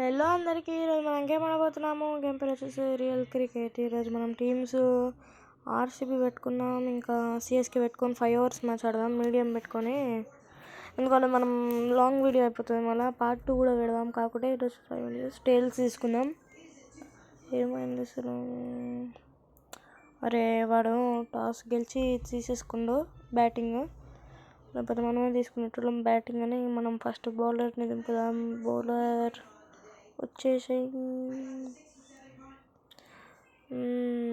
Hello అందరికీ. ఈరోజు మనం గేమ్ ఆడబోతున్నాము. గేమ్ పేరు వచ్చేసి రియల్ క్రికెట్. ఈరోజు మనం టీమ్స్ ఆర్సీబీ పెట్టుకున్నాం, ఇంకా సిఎస్కే పెట్టుకొని 5 ఓవర్స్ మ్యాచ్ ఆడదాం మీడియం పెట్టుకొని. ఎందుకంటే మనం లాంగ్ వీడియో అయిపోతుంది, మళ్ళీ పార్ట్ 2 కూడా పెడదాం. కాకుంటే ఈరోజు 5 minutes టేల్స్ తీసుకుందాం. ఏమైంది అసలు? అరే వాడు టాస్ గెలిచి తీసేసుకుండు బ్యాటింగ్, లేకపోతే మనమే తీసుకునేటోళ్ళం బ్యాటింగ్ అని. మనం ఫస్ట్ బౌలర్ని దింపుదాం. బౌలర్ వచ్చేసి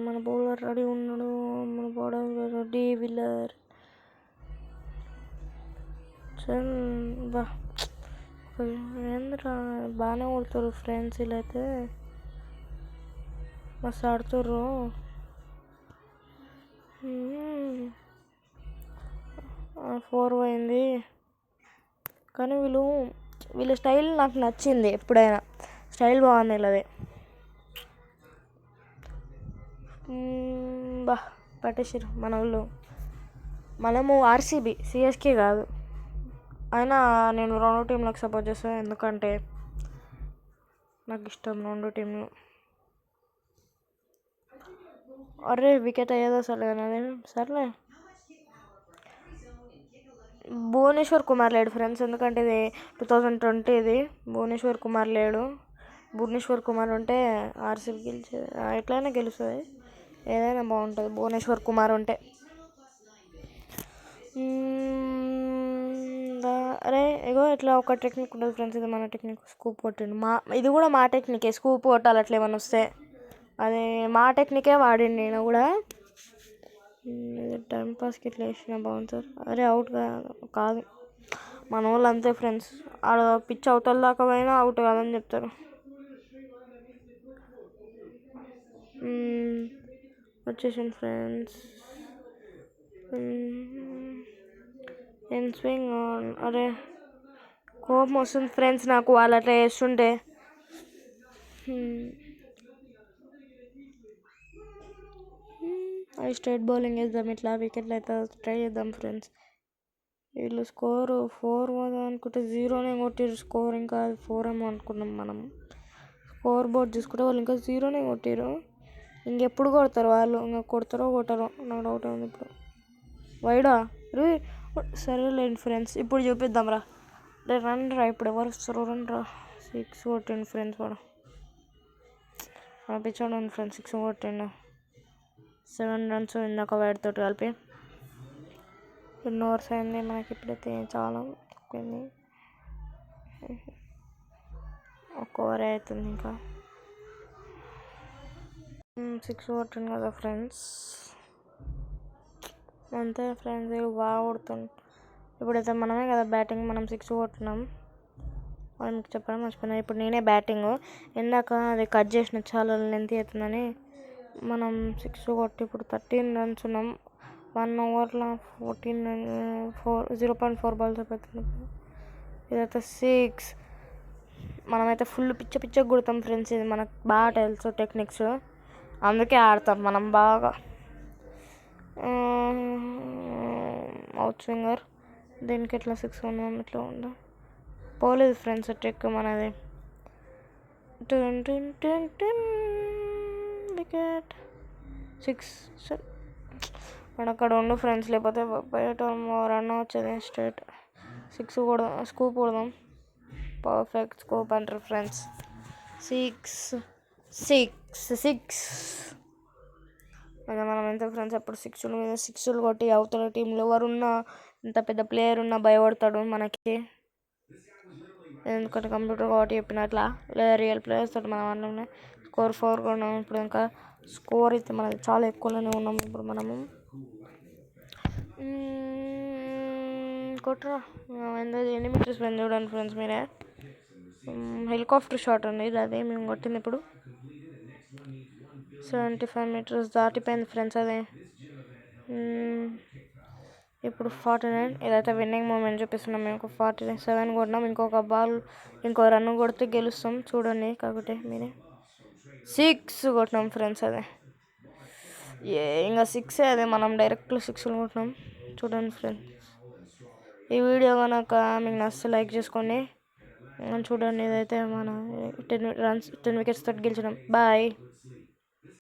మన బౌలర్ రెడీ ఉన్నాడు. మన బౌలర్ డి విల్లర్. బా ఏంద్రా బాగానే కొడుతారు ఫ్రెండ్స్, ఇలా అయితే మస్తు ఆడుతుర్రు. 4 పోయింది, కానీ వీళ్ళ స్టైల్ నాకు నచ్చింది. ఎప్పుడైనా స్టైల్ బాగుంది వీళ్ళది. బా పట్టేసారు మన వాళ్ళు. మనము ఆర్సీబీ, సిఎస్కే కాదు. అయినా నేను 2 టీంలకు సపోర్ట్ చేస్తాను, ఎందుకంటే నాకు ఇష్టం 2 టీంలు. అరే వికెట్ అయ్యేది అసలు, కానీ సర్లే. భువనేశ్వర్ కుమార్ లేడు ఫ్రెండ్స్, ఎందుకంటే ఇది 2020 ఇది. భువనేశ్వర్ కుమార్ లేడు. భువనేశ్వర్ కుమార్ ఉంటే ఆర్సీబీ గెలిచేది, ఎట్లయినా గెలుస్తుంది, ఏదైనా బాగుంటుంది భువనేశ్వర్ కుమార్ ఉంటే. అరే ఇగో ఇట్లా ఒక టెక్నిక్ ఉంటుంది ఫ్రెండ్స్, ఇది మన టెక్నిక్. స్కూప్ కొట్టిండు, ఇది కూడా మా టెక్నికే. స్కూప్ కొట్టాలి అట్లా ఏమైనా వస్తే, అదే మా టెక్నికే వాడింది. నేను కూడా టైం పాస్కి ఇట్లా వేసిన బాగుంటుంది. అరే అవుట్ కాదు, మన వాళ్ళు అంతే ఫ్రెండ్స్. ఆడ పిచ్ అవతల దాకా పోయినా అవుట్ కాదని చెప్తారు. వచ్చేసింది ఫ్రెండ్స్. నేను స్వింగ్. అరే కోపం వస్తుంది ఫ్రెండ్స్ నాకు వాళ్ళు అట్లా చేస్తుంటే. అది స్ట్రైట్ బౌలింగ్ వేద్దాం, ఇట్లా వికెట్లు అయితే ట్రై చేద్దాం ఫ్రెండ్స్. వీళ్ళు స్కోరు 4 పోదాం అనుకుంటే 0నే కొట్టిరు స్కోర్. ఇంకా 4 ఏమో అనుకున్నాం మనం. స్కోర్ బోర్డ్ చూసుకుంటే వాళ్ళు ఇంకా 0నే కొట్టిరు. ఇంకెప్పుడు కొడతారు వాళ్ళు? ఇంకా కొడతారో కొట్టారో నాకు డౌట్ ఉంది ఇప్పుడు. వైడా సరేలేండి ఫ్రెండ్స్, ఇప్పుడు చూపిద్దాం రా. రండి రా, ఇప్పుడు ఎవరు వస్తారు? రండి రా. 6 కొట్టిండు ఫ్రెండ్స్ వాడు. పిచ్చోడు ఉంది ఫ్రెండ్స్, 6 కొట్టిండు. 7 runs ఇందాక వాడితో కలిపి. 2 overs అయింది మనకి ఇప్పుడైతే. చాలా తక్కువైంది, 1 over అవుతుంది ఇంకా. 6 కొట్టిండు కదా ఫ్రెండ్స్, అంతే ఫ్రెండ్స్. బాగా కొడుతుంది. ఇప్పుడైతే మనమే కదా బ్యాటింగ్, మనం 6 కొట్టినాం. అది మీకు చెప్పడం మర్చిపోయినా, ఇప్పుడు నేనే బ్యాటింగ్. ఇందాక అది కట్ చేసిన, చాలా లెంత్ అవుతుందని. మనం 6 కొట్టి ఇప్పుడు 13 runs ఉన్నాం. 1 overలో 0.4 balls అయిపోతుంది. ఇదైతే 6. మనమైతే ఫుల్ పిచ్చ కొడతాం ఫ్రెండ్స్. ఇది మనకు బాగా తెలుసు టెక్నిక్స్, అందుకే ఆడతాం మనం బాగా. అవుట్ స్వింగర్, దీనికి ఎట్లా 6 ఉన్నాం, ఇట్లా ఉందా పోలేదు ఫ్రెండ్స్ ట్రిక్ మనది. వికెట్ 6. మన అక్కడ ఉండు ఫ్రెండ్స్, లేకపోతే బయట రన్ వచ్చేది స్ట్రైట్. 6 కొడదాం, స్కూప్ కొడదాం. పర్ఫెక్ట్ స్కోప్ అంటారు ఫ్రెండ్స్. 6 అదే మనం ఎంత ఫ్రెండ్స్ అప్పుడు 6 మీద 6 కొట్టి అవతల టీంలో ఎవరున్నా, ఇంత పెద్ద ప్లేయర్ ఉన్నా భయపడతాడు మనకి. ఎందుకంటే కంప్యూటర్ కాబట్టి చెప్పినట్లా, లేదా రియల్ ప్లేయర్స్ తోటి మనం అన్నీ. స్కోర్ 4 కొన్నాం ఇప్పుడు. ఇంకా స్కోర్ అయితే మనది చాలా ఎక్కువలోనే ఉన్నాం ఇప్పుడు మనము. కొట్టరా ఎన్ని మీటర్స్ పోయింది చూడండి ఫ్రెండ్స్ మీరే. హెలికాప్టర్ షాట్ అండి ఇది, అదే మేము కొట్టింది ఇప్పుడు. 75 meters దాటిపోయింది ఫ్రెండ్స్ అదే. ఇప్పుడు 49. ఇదైతే విన్నింగ్ మూమెంట్ చూపిస్తున్నాం మేము. 47 కొట్టినాం. ఇంకో రన్ కొడితే గెలుస్తాం చూడండి. కాకపోతే మీరే 6 కొట్టినాం ఫ్రెండ్స్ అదే. ఇంకా 6 అదే, మనం డైరెక్ట్లో 6 కొట్టినాం చూడండి ఫ్రెండ్స్. ఈ వీడియో కనుక మీకు నచ్చితే లైక్ చేసుకోండి. చూడండి ఇదైతే మన 10 రన్స్ 10 వికెట్స్ తోటి గెలిచినాం. బాయ్.